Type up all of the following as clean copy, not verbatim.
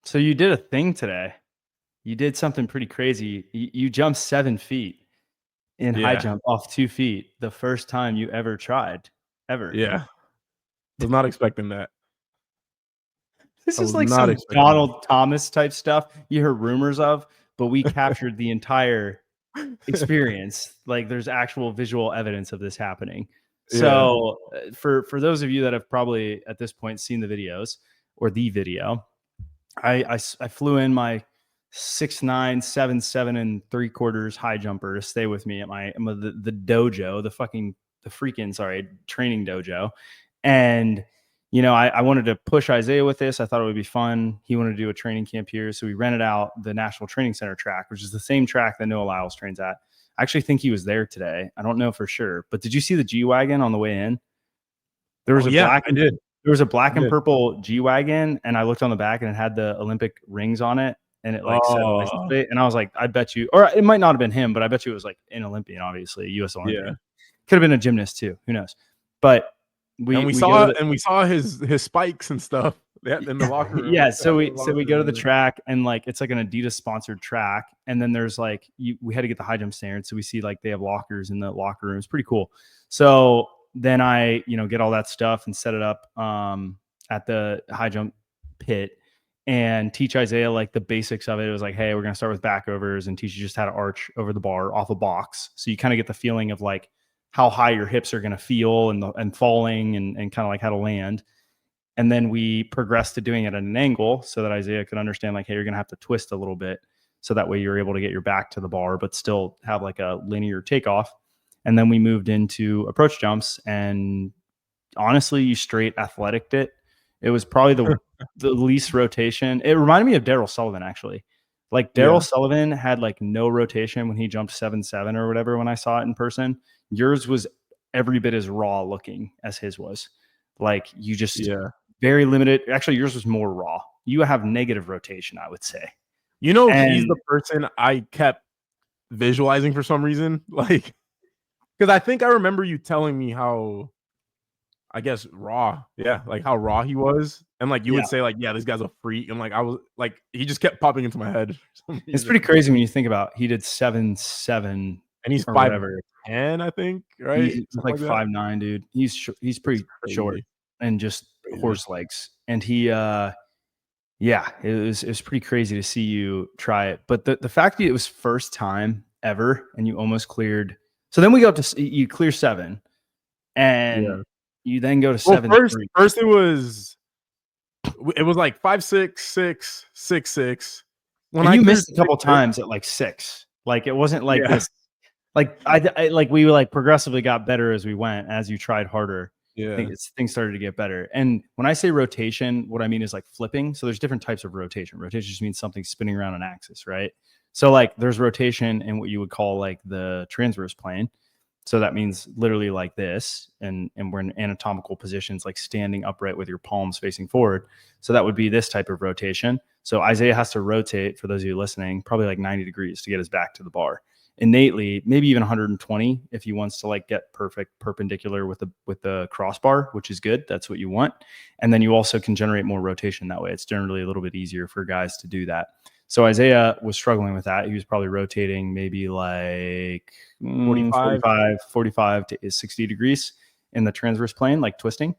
So you did a thing today. You did something pretty crazy. You jumped 7 feet in high Yeah. jump off 2 feet the first time you ever tried, ever. Yeah. Was not expecting that. This I is was like not some expecting Donald Thomas type stuff you heard rumors of, but we that. captured the entire experience. Like there's actual visual evidence of this happening. Yeah. So for those of you that have probably at this point seen the videos or the video, I flew in my 6'9", 7'7" and 3/4 high jumper to stay with me at the dojo, the freaking training dojo. And I wanted to push Isaiah with this. I thought it would be fun. He wanted to do a training camp here. So we rented out the National Training Center track, which is the same track that Noah Lyles trains at. I actually think he was there today. I don't know for sure. But did you see the G-Wagon on the way in? There was Oh a yeah, black I did. there was a black I and did. purple G-Wagon, and I looked on the back and it had the Olympic rings on it, and it like said license Oh plate, and I was like, I bet you, or it might not have been him, but I bet you it was like an Olympian, obviously, U.S. yeah. Olympian. Could have been a gymnast too. Who knows? But And we go to the we saw his spikes and stuff in the locker room. yeah. So we go to the track, and like it's like an Adidas sponsored track, and then there's like we had to get the high jump standard, so we see like they have lockers in the locker room. It's pretty cool. So then I get all that stuff and set it up at the high jump pit and teach Isaiah like the basics of it. It was like, hey, we're gonna start with back overs and teach you just how to arch over the bar off a box, so you kind of get the feeling of like how high your hips are gonna feel and falling and kind of like how to land. And then we progressed to doing it at an angle so that Isaiah could understand like, hey, you're going to have to twist a little bit. So that way you're able to get your back to the bar, but still have like a linear takeoff. And then we moved into approach jumps, and honestly, you straight athleticed it. It was probably the least rotation. It reminded me of Daryl Sullivan, actually. Like Yeah. Daryl Sullivan had like no rotation when he jumped 7'7" or whatever when I saw it in person. Yours was every bit as raw looking as his was. Like you just Yeah. very limited. Actually, yours was more raw. You have negative rotation, I would say. He's And the person I kept visualizing for some reason. Like, because I think I remember you telling me how, I guess, raw. Yeah, like how raw he was. And like you yeah, would say, like, yeah, this guy's a freak. And like I was like, he just kept popping into my head for some it's reason. pretty crazy when you think about he did 7'7" And he's or whatever. 5'10", I think, right? He's Something like like that. 5'9", dude. He's pretty short Crazy. and just Crazy. horse legs. And he yeah, it was pretty crazy to see you try it. But the fact that it was first time ever and you almost cleared. So then we go up to you clear 7 and Yeah. you then go to Well, 7'3". first it was like 5'6", 6", 6'6". When And I you cleared missed a couple 6'6", times at like 6. Like it wasn't like yeah, this. Like I like we like progressively got better as we went, as you tried harder. yeah, Things started to get better. And when I say rotation, what I mean is like flipping. So there's different types of rotation. Rotation just means something spinning around an axis, right? So like there's rotation in what you would call like the transverse plane. So that means literally like this, and we're in anatomical positions, like standing upright with your palms facing forward. So that would be this type of rotation. So Isaiah has to rotate, for those of you listening, probably like 90 degrees to get his back to the bar. Innately, maybe even 120 if he wants to like get perfect perpendicular with the crossbar, which is good. That's what you want. And then you also can generate more rotation that way. It's generally a little bit easier for guys to do that. So Isaiah was struggling with that. He was probably rotating maybe like 45. 45 to 60 degrees in the transverse plane, like twisting.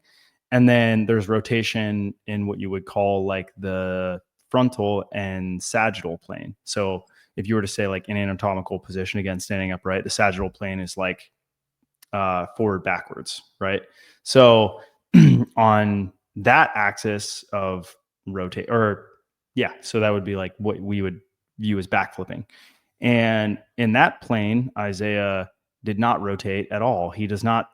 And then there's rotation in what you would call like the frontal and sagittal plane. So if you were to say like in anatomical position, again, standing upright, the sagittal plane is like forward backwards, right? So on that axis of rotate, or yeah, so that would be like what we would view as backflipping. And in that plane, Isaiah did not rotate at all. He does not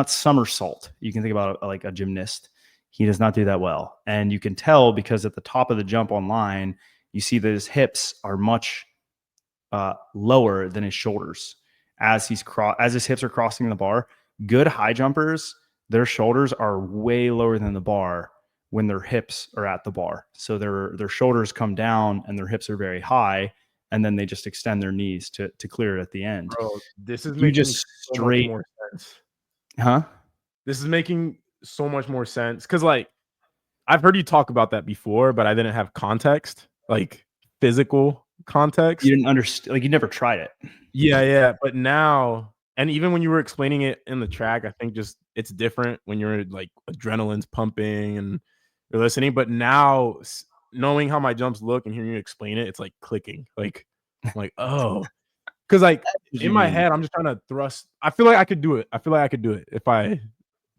somersault. You can think about like a gymnast. He does not do that well. And you can tell because at the top of the jump online, you see that his hips are much lower than his shoulders as his hips are crossing the bar. Good high jumpers, their shoulders are way lower than the bar when their hips are at the bar. So their shoulders come down and their hips are very high, and then they just extend their knees to clear it at the end. Bro, this is You making just so much straight, more sense. huh? This is making so much more sense because, like, I've heard you talk about that before, but I didn't have context, like physical context. You didn't understand, like you never tried it. Yeah. But now, and even when you were explaining it in the track, I think just it's different when you're like adrenaline's pumping and you're listening. But now, knowing how my jumps look and hearing you explain it, it's like clicking. Like, I'm like, oh, because like What in you my mean? head, I'm just trying to thrust. I feel like I could do it. I feel like I could do it if I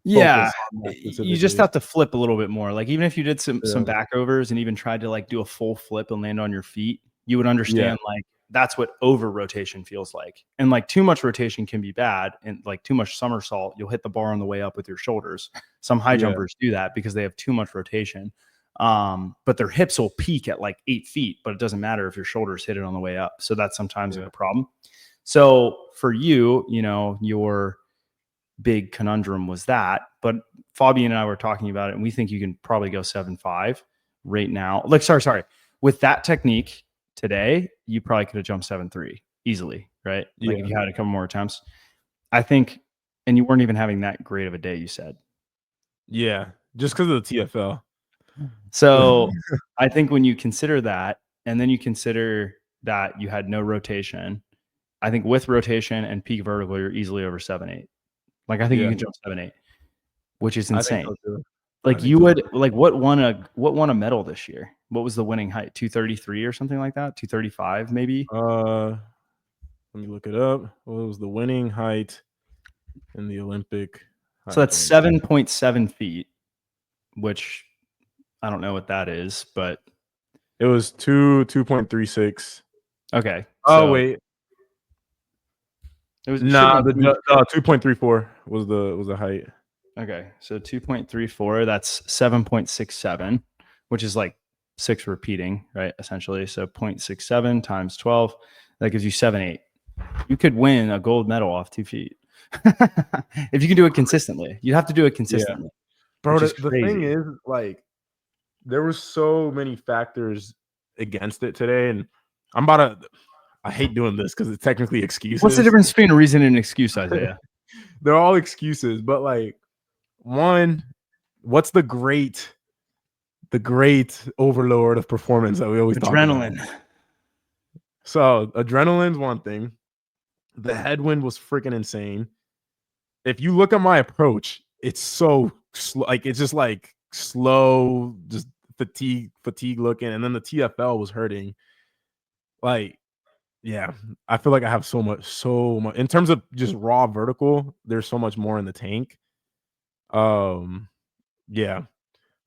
Yeah, focus on that you just specifically. have to flip a little bit more. Like even if you did some Yeah. back overs and even tried to like do a full flip and land on your feet, you would Yeah. understand like that's what over rotation feels like. And like too much rotation can be bad, and like too much somersault, you'll hit the bar on the way up with your shoulders. Some high Yeah. jumpers do that because they have too much rotation. But their hips will peak at like 8 feet, but it doesn't matter if your shoulders hit it on the way up. So that's sometimes like a problem. So for you, you know, your big conundrum was that, but Fabian and I were talking about it, and we think you can probably go 7.5 right now. Like, sorry, with that technique today, you probably could have jumped 7.3 easily, right? Like Yeah. if you had a couple more attempts, I think, and you weren't even having that great of a day, you said. Yeah. Just because of the TFL. So I think when you consider that, and then you consider that you had no rotation, I think with rotation and peak vertical, you're easily over 7.8. Like I think you Yeah. can jump 7.8, which is I think insane. so too. Like you would like what won a medal this year? What was the winning height? 233 or something like that? 235 maybe? Let me look it up. What was the winning height in the Olympic So high that's jump? 7.7 feet, which I don't know what that is, but It was 2.36. okay. Oh, So wait. it should Nah, have been 2.34 was the height. okay. So 2.34, that's 7.67, which is like 6 repeating, right? Essentially. So 0.67 times 12, that gives you 7.8. You could win a gold medal off 2 feet. If you can do it consistently. You have to do it Yeah. consistently, Bro, which is the thing crazy. is, like, there were so many factors against it today, and I hate doing this because it's technically What's the excuses. difference between a reason and an excuse, Isaiah? They're all excuses, but like, one, what's the great overlord of performance that we always talk about? Adrenaline. So adrenaline's one thing. The headwind was freaking insane. If you look at my approach, it's so slow, like it's just like slow, just fatigue looking, and then the TFL was hurting. Like, yeah, I feel like I have so much in terms of just raw vertical. There's so much more in the tank. Um, yeah,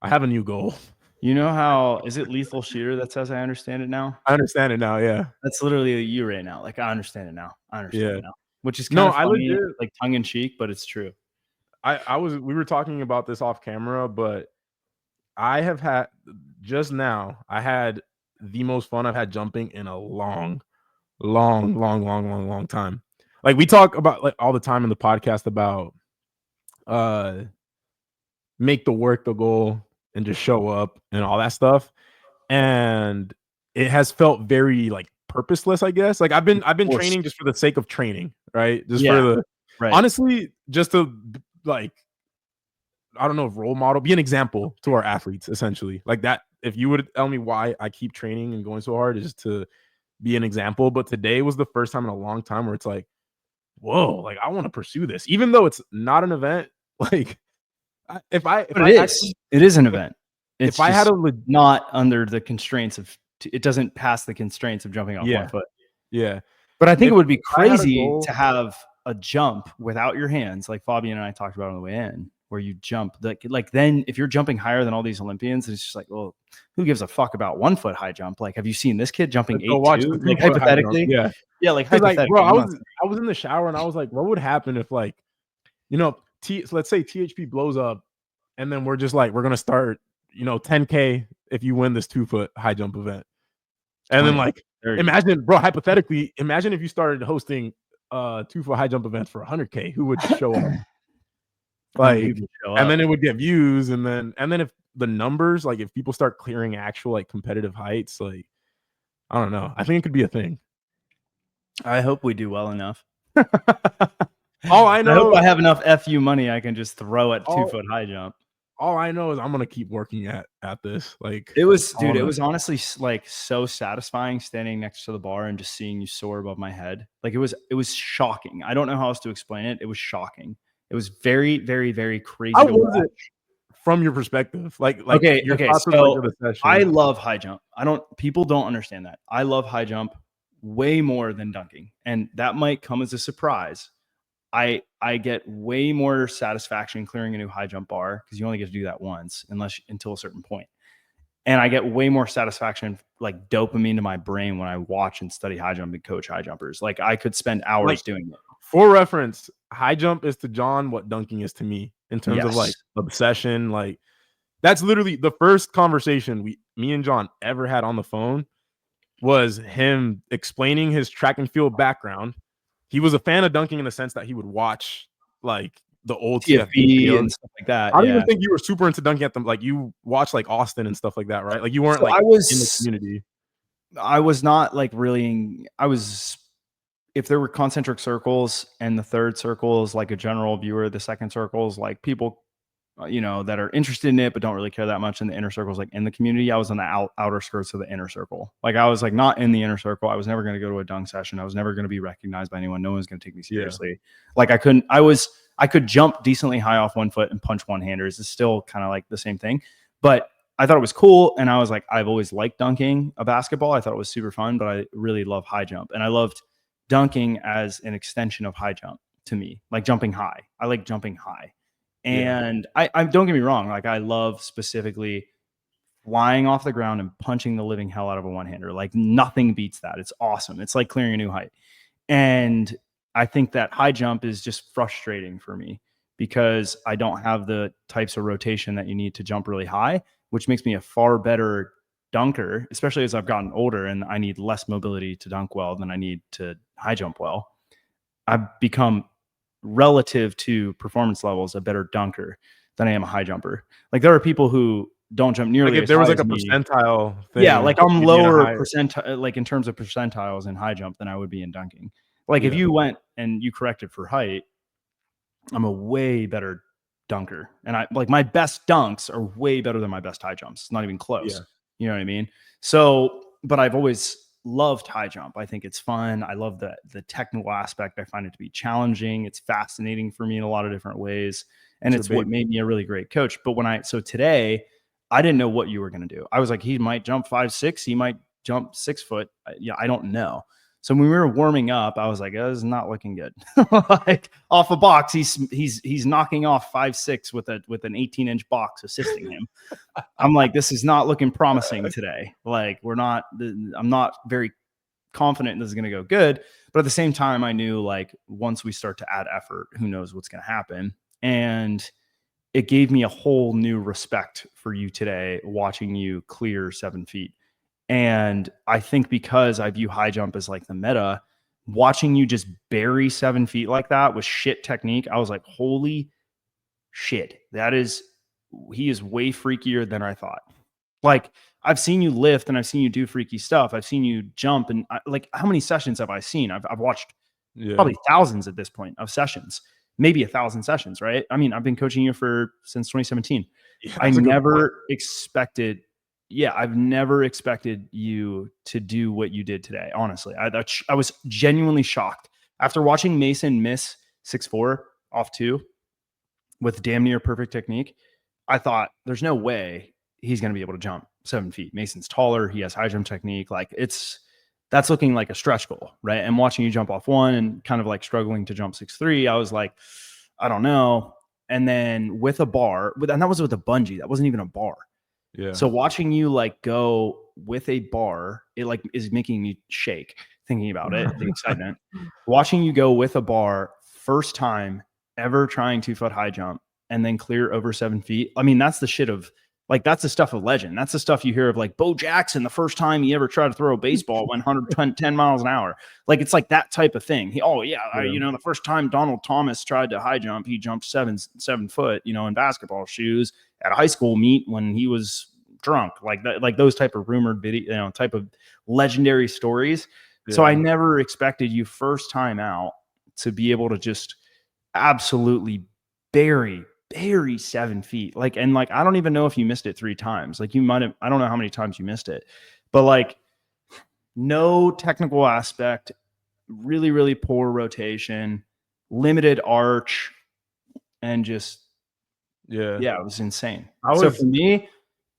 I have a new goal. You know how is it Lethal Shooter that says I understand it now? I understand it now. Yeah, That's literally you right now. Like I understand it now. I understand yeah. it now. Which is kind No, of I funny, legit. like tongue in cheek, but it's true. We were talking about this off camera, but I have had just now. I had the most fun I've had jumping in a long time. Like we talk about like all the time in the podcast about uh make the work the goal and just show up and all that stuff. And it has felt very like purposeless, I guess. Like I've been Forced. training just for the sake of training, right? Just for Yeah. the Right. honestly, just to like I don't know if role model, be an example to our athletes, essentially. Like that, if you would tell me why I keep training and going so hard is to be an example. But today was the first time in a long time where it's like, whoa, like I want to pursue this, even though it's not an event. Like if But I actually it is an event. It's if I had just a not under the constraints of it doesn't pass the constraints of jumping off one yeah, foot. yeah. But I think it If would be I had a crazy goal, to have a jump without your hands, like Fabian and I talked about on the way in, where you jump. Like then if you're jumping higher than all these Olympians, it's just like, well, who gives a fuck about 1 foot high jump? Like, have you seen this kid jumping let's go watch the 8.2? Like 2 foot high jump. hypothetically, Yeah, yeah, like because like, bro, hypothetically, I'm not saying I was in the shower and I was like, what would happen if like, you know, let's say THP blows up, and then we're just like, we're gonna start, 10K if you win this 2 foot high jump event, and then 20, like, 30. imagine, bro, hypothetically, imagine if you started hosting 2 foot high jump events for 100K, who would show up? How many Like, people show and up? then it would get views, and then if the numbers, like if people start clearing actual like competitive heights, like I don't know, I think it could be a thing. I hope we do well enough. All I I hope know, I have enough FU money I can just throw at 2 all foot high jump. all I know is I'm gonna keep working at this. Like It was, I dude, it wanna- was honestly like so satisfying standing next to the bar and just seeing you soar above my head. Like it was shocking. I don't know how else to explain it. It was shocking. It was very, very, very crazy How to was watch. it from your perspective? Like Okay, your okay. thoughts of like So the I session. love high jump. People don't understand that. I love high jump way more than dunking. And that might come as a surprise. I get way more satisfaction clearing a new high jump bar because you only get to do that once until a certain point. And I get way more satisfaction, like dopamine to my brain when I watch and study high jump and coach high jumpers. Like I could spend hours Like doing it. for reference, high jump is to John what dunking is to me in terms of like Yes. obsession. Like that's literally the first conversation me and John ever had on the phone was him explaining his track and field background. He was a fan of dunking in the sense that he would watch like the old TFB TFB videos. and stuff like that. I don't even Yeah. think you were super into dunking at them. Like you watch like Austin and stuff like that, right? Like you weren't So like in the community. I was not like really, if there were concentric circles and the third circle is like a general viewer, the second circle is like people, that are interested in it but don't really care that much, and the inner circle is like in the community. I was on the outer skirts of the inner circle. Like I was like not in the inner circle. I was never going to go to a dunk session. I was never going to be recognized by anyone. No one's going to take me seriously. Like I could jump decently high off one foot and punch one handers. It's still kind of like the same thing, but I thought it was cool. And I was like, I've always liked dunking a basketball. I thought it was super fun, but I really love high jump. And I loved dunking as an extension of high jump to me, like jumping high. I like jumping high. And I don't get me wrong. Like I love specifically flying off the ground and punching the living hell out of a one-hander. Like nothing beats that. It's awesome. It's like clearing a new height. And I think that high jump is just frustrating for me because I don't have the types of rotation that you need to jump really high, which makes me a far better dunker, especially as I've gotten older and I need less mobility to dunk well than I need to high jump well. I've become, relative to performance levels, a better dunker than I am a high jumper. Like there are people who don't jump nearly Like if as there was high like as a me. percentile thing, Yeah, like I'm you'd be in a lower higher. percentile, like in terms of percentiles in high jump than I would be in dunking. Like if Yeah. you went and you corrected for height, I'm a way better dunker. And I like my best dunks are way better than my best high jumps. It's not even close. Yeah. You know what I mean? So, but I've always loved high jump. I think it's fun. I love the technical aspect. I find it to be challenging. It's fascinating for me in a lot of different ways. And it's what made me a really great coach. But so today, I didn't know what you were going to do. I was like, he might jump 5'6", he might jump 6 foot. Yeah, I don't know. So when we were warming up, I was like, oh, this is not looking good. Like off a box, he's knocking off 5'6" with an 18-inch box assisting him. I'm like, this is not looking promising today. Like I'm not very confident this is going to go good. But at the same time, I knew like once we start to add effort, who knows what's going to happen. And it gave me a whole new respect for you today, watching you clear 7 feet. And I think because I view high jump as like the meta, watching you just bury 7 feet like that with shit technique, I was like, holy shit, he is way freakier than I thought. Like I've seen you lift and I've seen you do freaky stuff. I've seen you jump and like how many sessions have I seen? I've watched probably thousands at this point of sessions, maybe 1,000 sessions, right? I mean, I've been coaching you since 2017. Yeah, I've never expected you to do what you did today. Honestly, I was genuinely shocked after watching Mason miss 6'4" off 2 with damn near perfect technique. I thought there's no way he's going to be able to jump 7 feet. Mason's taller. He has high jump technique. Like that's looking like a stretch goal, right? And watching you jump off 1 and kind of like struggling to jump 6'3", I was like, I don't know. And then with a bar, and that was with a bungee. That wasn't even a bar. Yeah. So watching you like go with a bar, it like is making me shake thinking about it, the excitement. Watching you go with a bar, first time ever trying 2-foot high jump and then clear over 7 feet. I mean, that's the shit of like, that's the stuff of legend. That's the stuff you hear of like Bo Jackson, the first time he ever tried to throw a baseball went 110 miles an hour. Like, it's like that type of thing. The first time Donald Thomas tried to high jump, he jumped 7 foot, in basketball shoes at a high school meet when he was drunk, like that, like those type of rumored video, type of legendary stories. Yeah. So I never expected you first time out to be able to just absolutely bury bury 7 feet. Like, and like, I don't even know if you missed it 3 times. Like, you might have, I don't know how many times you missed it, but like, no technical aspect, really, really poor rotation, limited arch, and just, Yeah. it was insane. I So was for me,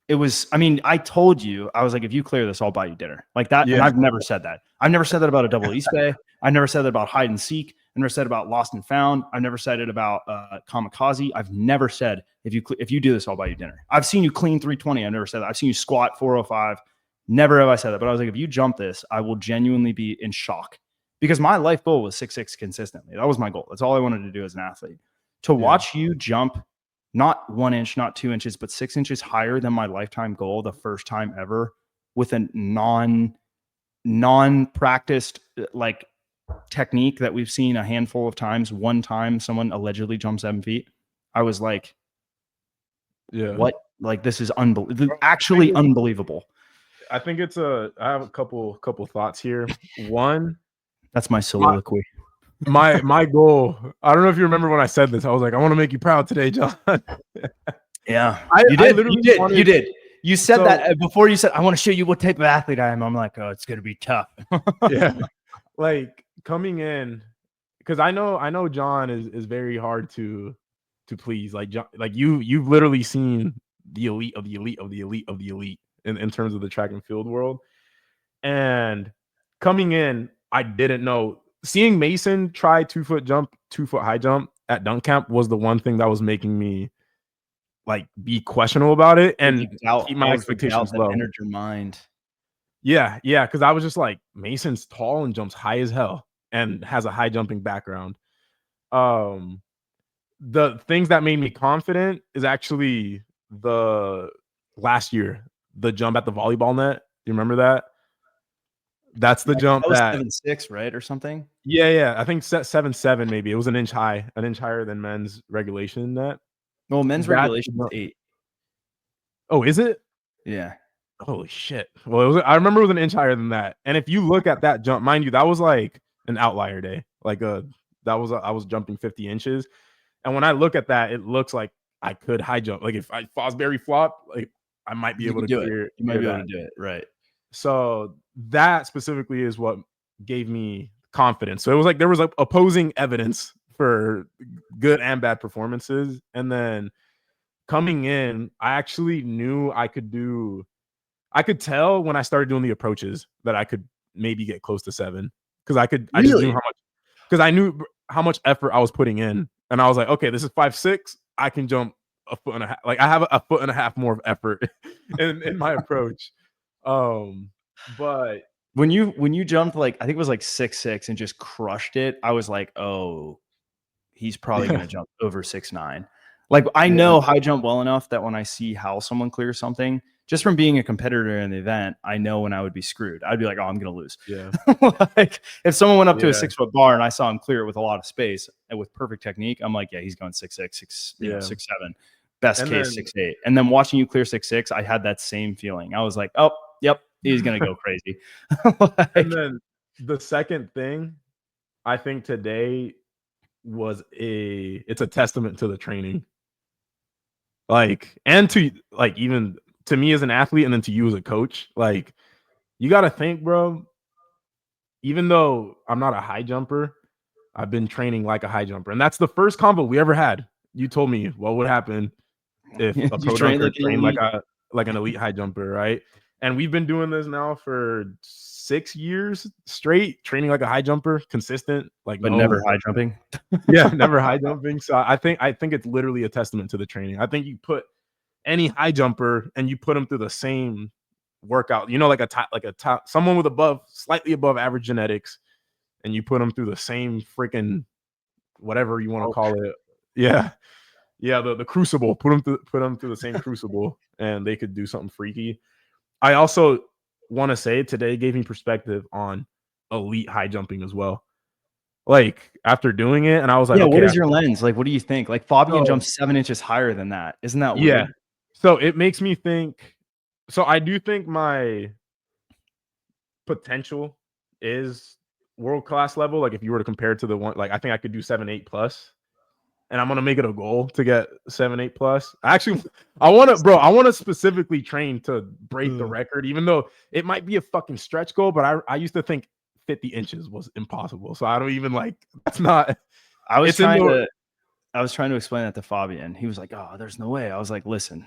it was, I mean, I told you, I was like, if you clear this, I'll buy you dinner. Like that. And yeah. I've never said that. I've never said that about a double East Bay. I've never said that about hide and seek. I've never said about lost and found. I've never said it about kamikaze. I've never said, if you do this, I'll buy you dinner. I've seen you clean 320. I've never said that. I've seen you squat 405. Never have I said that. But I was like, if you jump this, I will genuinely be in shock, because my life goal was 6'6" consistently. That was my goal. That's all I wanted to do as an athlete. To watch you jump not 1 inch, not 2 inches, but 6 inches higher than my lifetime goal the first time ever, with a non-practiced like technique that we've seen a handful of times. One time someone allegedly jumped 7 feet. I was like, what? Like, this is unbelievable. Actually unbelievable. I think it's I have a couple thoughts here. One, that's my soliloquy. My goal. I don't know if you remember when I said this. I was like, I want to make you proud today, John. Yeah, you did. You said that before. You said, I want to show you what type of athlete I am. I'm like, oh, it's gonna be tough. Yeah, like coming in, because I know John is very hard to please. Like John, like you've literally seen the elite of the elite of the elite of the elite in terms of the track and field world. And coming in, I didn't know. Seeing Mason try 2 foot jump, 2 foot high jump at dunk camp was the one thing that was making me like be questionable about it and keep my expectations low. That entered your mind. Yeah, because I was just like, Mason's tall and jumps high as hell and has a high jumping background. The things that made me confident is actually the last year, the jump at the volleyball net. You remember that? That's the jump that 7'6", right, or something. Yeah. I think 7'7", maybe. It was an inch higher than men's regulation net. Well, men's regulation is 8. Oh, is it? Yeah. Holy shit. Well, I remember it was an inch higher than that. And if you look at that jump, mind you, that was like an outlier day. Like I was jumping 50 inches. And when I look at that, it looks like I could high jump. Like if I Fosbury flop, like I might be able to clear it. You might be able to do it, right? So that specifically is what gave me confidence. So it was like there was like opposing evidence for good and bad performances. And then coming in, I actually knew I could tell when I started doing the approaches that I could maybe get close to 7. Because I just knew how much, because I knew how much effort I was putting in. And I was like, okay, this is 5'6". I can jump a foot and a half. Like I have a foot and a half more of effort in my approach. But when you jumped, like, I think it was like 6'6" and just crushed it, I was like, oh, he's probably gonna jump over 6'9". Like, I know high jump well enough that when I see how someone clears something, just from being a competitor in the event, I know when I would be screwed. I'd be like, oh, I'm gonna lose. Yeah. Like if someone went up to a 6-foot bar and I saw him clear it with a lot of space and with perfect technique, I'm like, yeah, he's going 6'6", 6'7", best case 6'8". And then watching you clear 6'6", I had that same feeling. I was like, oh, yep, he's gonna go crazy. And then the second thing, I think today it's a testament to the training. Like, and to like even to me as an athlete and then to you as a coach, like you got to think, bro, even though I'm not a high jumper, I've been training like a high jumper. And that's the first convo we ever had. You told me what would happen if a pro dunker trained like an elite high jumper, right? And we've been doing this now for 6 years straight, training like a high jumper, consistent, like but never high jumping. Yeah, never high jumping. So I think it's literally a testament to the training. I think you put any high jumper and you put them through the same workout, you know, like a top someone with slightly above average genetics, and you put them through the same freaking whatever you want to call it. Yeah, the crucible. Put them through the same crucible, and they could do something freaky. I also want to say today gave me perspective on elite high jumping as well. Like after doing it, and I was like, yeah, okay, what is your lens? Like, what do you think? Like Fabian jumps 7 inches higher than that. Isn't that weird? Yeah. So it makes me think. So I do think my potential is world class level. Like if you were to compare it to the one, like I think I could do 7, 8 plus. and I'm gonna make it a goal to get 7-8 plus. Actually, I want to specifically train to break the record, even though it might be a fucking stretch goal. But I used to think 50 inches was impossible, so I don't even like. That's not. I was trying to explain that to Fabian. He was like, "Oh, there's no way." I was like, "Listen,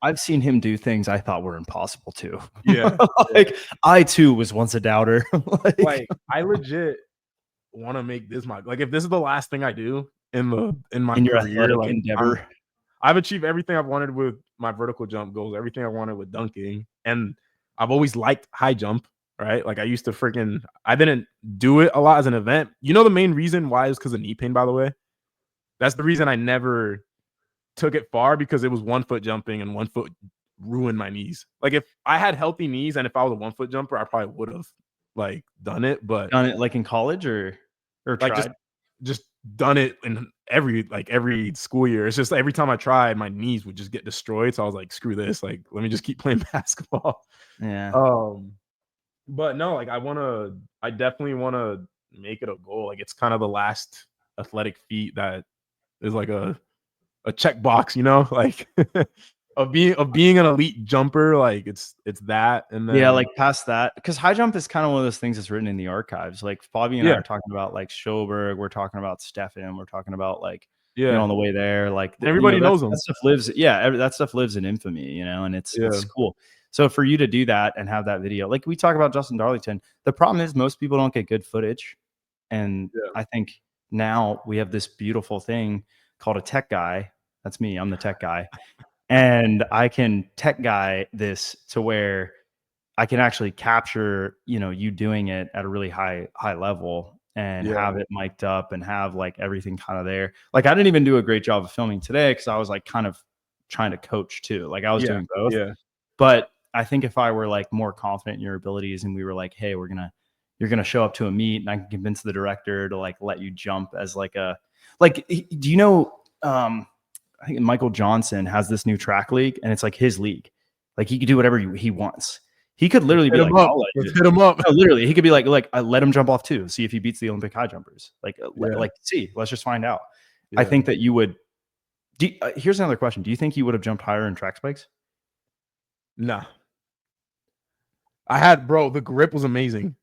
I've seen him do things I thought were impossible too." Yeah, like I too was once a doubter. like I legit want to make this my like if this is the last thing I do in my your career, athletic like endeavor. I've achieved everything I've wanted with my vertical jump goals, everything I wanted with dunking, and I've always liked high jump. Right, like I used to I didn't do it a lot as an event. You know the main reason why is because of knee pain. By the way, that's the reason I never took it far, because it was 1 foot jumping and 1 foot ruined my knees. Like if I had healthy knees and if I was a 1 foot jumper, I probably would have like done it. But Done it like in college or like tried? just done it in every school year. It's just every time I tried, my knees would just get destroyed. So I was like, screw this. Like, let me just keep playing basketball. Yeah. But no, like I definitely wanna make it a goal. Like it's kind of the last athletic feat that is like a checkbox, you know, like of being an elite jumper. Like it's that, and then Yeah, like past that, because high jump is kind of one of those things that's written in the archives. Like Fabi and I are talking about like Schoberg, we're talking about Stefan, we're talking about like on the way there, like everybody knows them. That stuff lives. Yeah, that stuff lives in infamy, and it's cool. So for you to do that and have that video, like we talk about Justin Darlington, the problem is most people don't get good footage, and I think now we have this beautiful thing called a tech guy. That's me. I'm the tech guy. And I can tech guy this to where I can actually capture, you doing it at a really high level and have it mic'd up and have like everything kind of there. Like I didn't even do a great job of filming today because I was like kind of trying to coach too. Like I was doing both. Yeah. But I think if I were like more confident in your abilities and we were like, hey, you're gonna show up to a meet and I can convince the director to like let you jump as like do you know I think Michael Johnson has this new track league and it's like his league. Like he could do whatever he wants. He could literally be like, let's hit him up. No, literally, he could be like, I let him jump off too. See if he beats the Olympic high jumpers. See, let's just find out. I think that you would. Here's another question. Do you think you would have jumped higher in track spikes? Nah. The grip was amazing.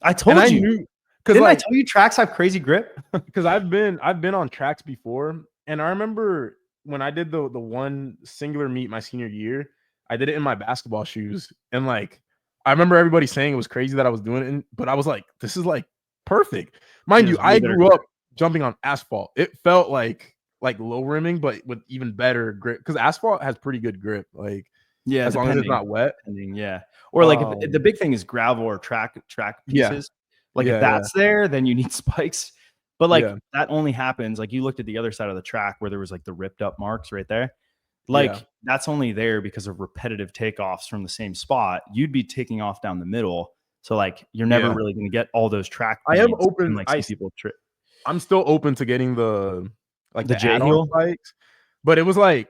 I told you. Didn't I tell you tracks have crazy grip? Because I've been on tracks before, and I remember when I did the one singular meet my senior year, I did it in my basketball shoes, and like I remember everybody saying it was crazy that I was doing it, but I was like, this is like perfect. Mind you, I grew up jumping on asphalt. It felt like low rimming, but with even better grip, because asphalt has pretty good grip. Like as long as it's not wet. Yeah. Or like if the big thing is gravel or track pieces. Like if that's there, then you need spikes. But like that only happens, like you looked at the other side of the track where there was like the ripped up marks right there. Like that's only there because of repetitive takeoffs from the same spot. You'd be taking off down the middle. So like you're never really going to get all those track. I am open. Like some people I'm still open to getting the J heel spikes, but it was like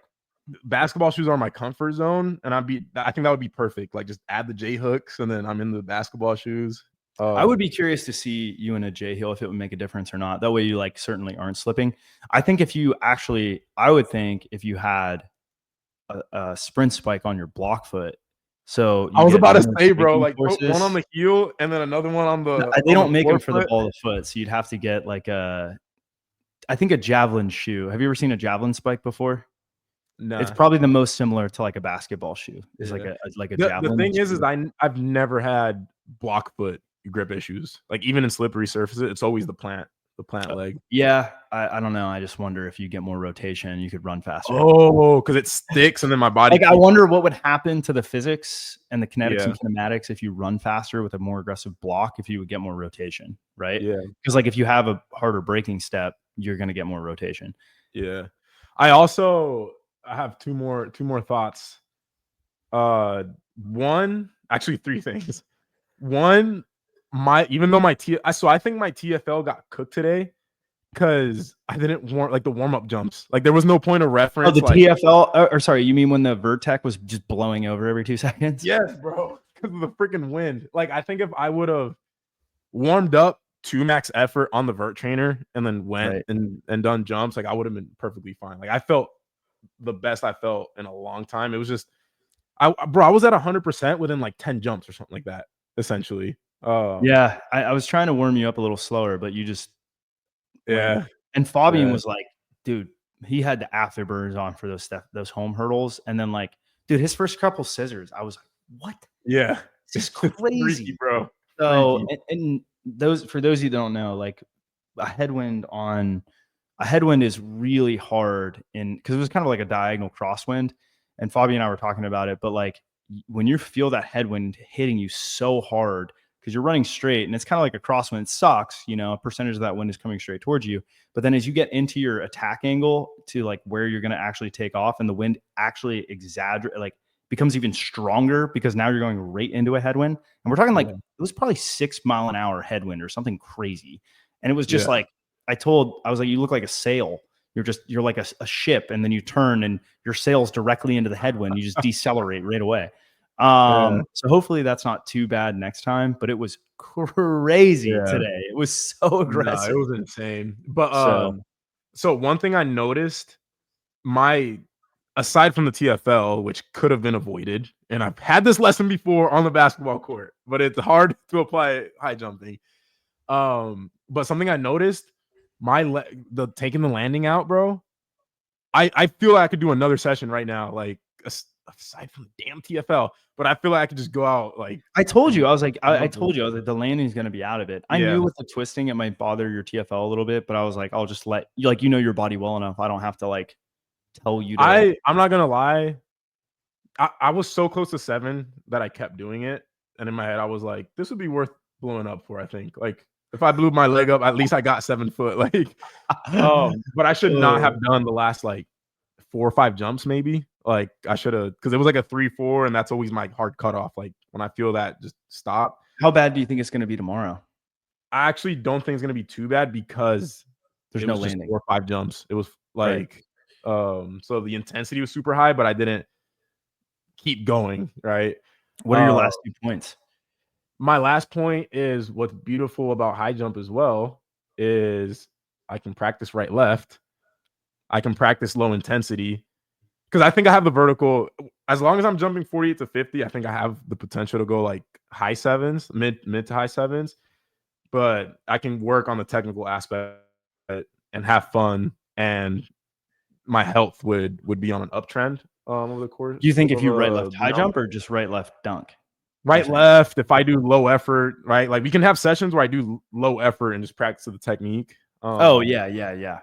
basketball shoes are my comfort zone, and I think that would be perfect. Like just add the J hooks, and then I'm in the basketball shoes. I would be curious to see you in a J heel if it would make a difference or not. That way you like certainly aren't slipping. I think I would think if you had a sprint spike on your block foot. So I was about to say, bro, like put one on the heel and then another one on the. They don't make them for the ball of the foot, so you'd have to get like I think a javelin shoe. Have you ever seen a javelin spike before? No. It's probably the most similar to like a basketball shoe. Is like a javelin. The thing is I've never had block foot grip issues. Like even in slippery surfaces, it's always the plant leg. Yeah, I don't know. I just wonder if you get more rotation, you could run faster. Oh, because it sticks and then my body. Like I wonder what would happen to the physics and the kinetics and kinematics if you run faster with a more aggressive block. If you would get more rotation, right? Yeah. Because like if you have a harder braking step, you're going to get more rotation. Yeah. I have two more thoughts. Actually three things. One, I think my TFL got cooked today because I didn't warm the warm-up jumps. Like there was no point of reference. Oh, the TFL or sorry, you mean when the Vertec was just blowing over every 2 seconds? Yes, bro. Because of the freaking wind. Like I think if I would have warmed up 2 max effort on the vert trainer and then went Right. and done jumps, like I would have been perfectly fine. Like I felt the best I felt in a long time. It was just I was at 100% within like 10 jumps or something like that, essentially. Yeah, I was trying to warm you up a little slower, but you just went. Yeah. And Fabian Yeah. was like, dude, he had the afterburners on for those home hurdles. And then like, dude, his first couple scissors, I was like, what? Yeah. This is It's freaky, crazy. bro. So, Freaky. and those, for those of you that don't know, like a headwind is really hard because it was kind of like a diagonal crosswind. And Fabian and I were talking about it, but like when you feel that headwind hitting you so hard because you're running straight and it's kind of like a crosswind, it sucks, a percentage of that wind is coming straight towards you. But then as you get into your attack angle to like where you're going to actually take off and the wind actually becomes even stronger because now you're going right into a headwind. And we're talking like, it was probably 6 mile an hour headwind or something crazy. And it was just like, I was like, you look like a sail. You're like a ship, and then you turn and your sail's directly into the headwind. You just decelerate right away. So hopefully that's not too bad next time, but it was crazy today. It was so aggressive. It was insane. But So so one thing I noticed, aside from the TFL, which could have been avoided, and I've had this lesson before on the basketball court, but it's hard to apply high jumping. But something I noticed, taking the landing out, bro. I feel like I could do another session right now, like aside from the damn TFL, but I feel like I could just go out like. I told you, I was like, the landing's going to be out of it. I knew with the twisting, it might bother your TFL a little bit, but I was like, I'll just let you, like, your body well enough. I don't have to like tell you to. I'm not gonna lie. I was so close to 7 that I kept doing it. And in my head, I was like, this would be worth blowing up for, I think. Like, if I blew my leg up, at least I got 7 foot. Like, but I should not have done the last like 4 or 5 jumps, maybe. Like, I should have, because it was like a 3-4, and that's always my hard cutoff. Like, when I feel that, just stop. How bad do you think it's going to be tomorrow? I actually don't think it's going to be too bad because there's no landing. 4 or 5 jumps. It was like, so the intensity was super high, but I didn't keep going, right? What are your last 2 points? My last point is what's beautiful about high jump as well is I can practice right left. I can practice low intensity because I think I have the vertical. As long as I'm jumping 48 to 50, I think I have the potential to go like high 7s, mid to high 7s. But I can work on the technical aspect and have fun, and my health would be on an uptrend over the course. Do you think if you right left high jump or just right left dunk? Right left, if I do low effort, right? Like we can have sessions where I do low effort and just practice the technique. Yeah.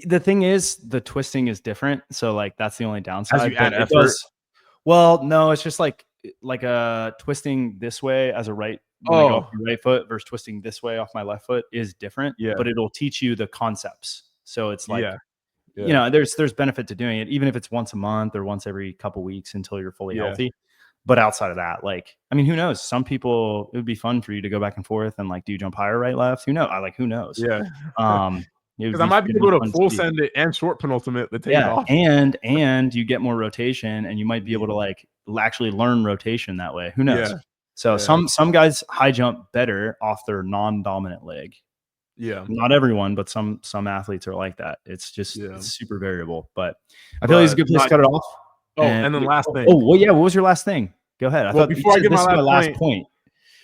The thing is, the twisting is different, so like that's the only downside. As you add effort. Well, no, it's just like a twisting this way as a right when I go off your right foot versus twisting this way off my left foot is different. Yeah, but it'll teach you the concepts. So it's like, yeah. There's benefit to doing it, even if it's once a month or once every couple weeks until you're fully healthy. But outside of that, like, I mean, who knows? Some people, it would be fun for you to go back and forth and like, do you jump higher, right, left? Who knows? Who knows? Yeah. Because I might be able to full send it and short penultimate to take it off. And you get more rotation, and you might be able to like actually learn rotation that way. Who knows? So some guys high jump better off their non-dominant leg. Yeah, not everyone, but some athletes are like that. It's just it's super variable. But I feel like it's a good place to cut it off. And then last thing. Oh, well, yeah. What was your last thing? Go ahead. I thought before I get my last point.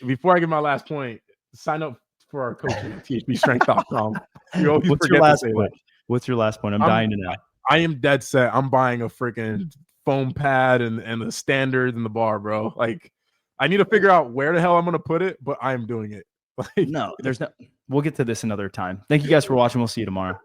Before I get my last point, sign up for our coaching at thbstrength.com. You always What's forget your last to say point? that. What's your last point? I'm dying to know. I am dead set. I'm buying a freaking foam pad and the standards and the bar, bro. Like, I need to figure out where the hell I'm gonna put it, but I am doing it. Like, no, there's no. We'll get to this another time. Thank you guys for watching. We'll see you tomorrow.